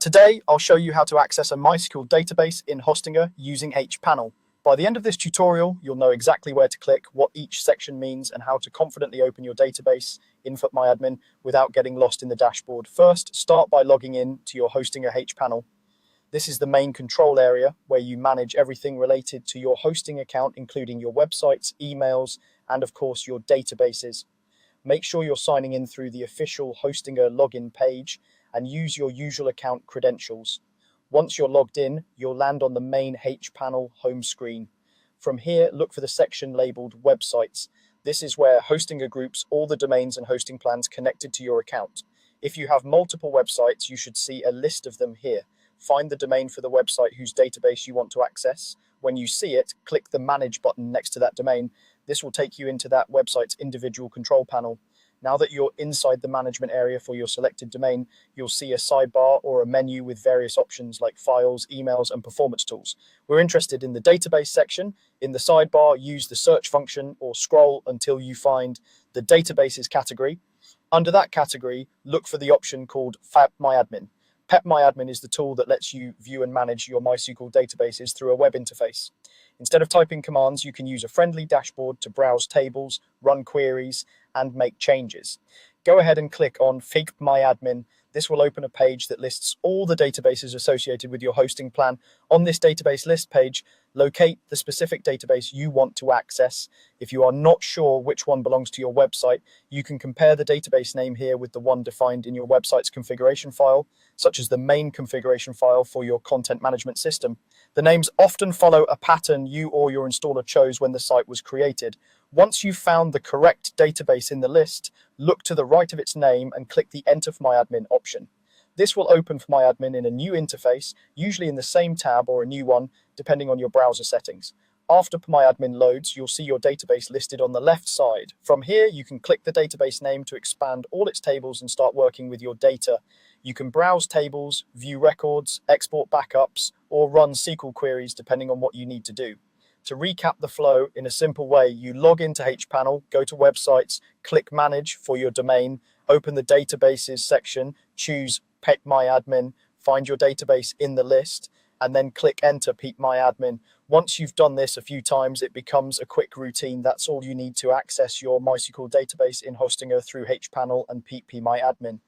Today, I'll show you how to access a MySQL database in Hostinger using hPanel. By the end of this tutorial, you'll know exactly where to click, what each section means, and how to confidently open your database in MyAdmin without getting lost in the dashboard. First, start by logging in to your Hostinger hPanel. This is the main control area where you manage everything related to your hosting account, including your websites, emails, and of course your databases. Make sure you're signing in through the official Hostinger login page and use your usual account credentials. Once you're logged in, you'll land on the main hPanel home screen. From here, look for the section labeled Websites. This is where Hostinger groups all the domains and hosting plans connected to your account. If you have multiple websites, you should see a list of them here. Find the domain for the website whose database you want to access. When you see it, click the Manage button next to that domain. This will take you into that website's individual control panel. Now that you're inside the management area for your selected domain, you'll see a sidebar or a menu with various options like files, emails, and performance tools. We're interested in the database section. In the sidebar, use the search function or scroll until you find the databases category. Under that category, look for the option called MyAdmin. MyAdmin is the tool that lets you view and manage your MySQL databases through a web interface. Instead of typing commands, you can use a friendly dashboard to browse tables, run queries, and make changes. Go ahead and click on MyAdmin. This will open a page that lists all the databases associated with your hosting plan. On this database list page, locate the specific database you want to access. If you are not sure which one belongs to your website, you can compare the database name here with the one defined in your website's configuration file, such as the main configuration file for your content management system. The names often follow a pattern you or your installer chose when the site was created. Once you've found the correct database in the list, look to the right of its name and click the Enter MyAdmin option. This will open MyAdmin in a new interface, usually in the same tab or a new one, depending on your browser settings. After MyAdmin loads, you'll see your database listed on the left side. From here, you can click the database name to expand all its tables and start working with your data. You can browse tables, view records, export backups, or run SQL queries depending on what you need to do. To recap the flow in a simple way, you log into hPanel, go to Websites, click Manage for your domain, open the Databases section, choose MyAdmin, find your database in the list, and then click Enter MyAdmin. Once you've done this a few times, it becomes a quick routine. That's all you need to access your MySQL database in Hostinger through hPanel and MyAdmin.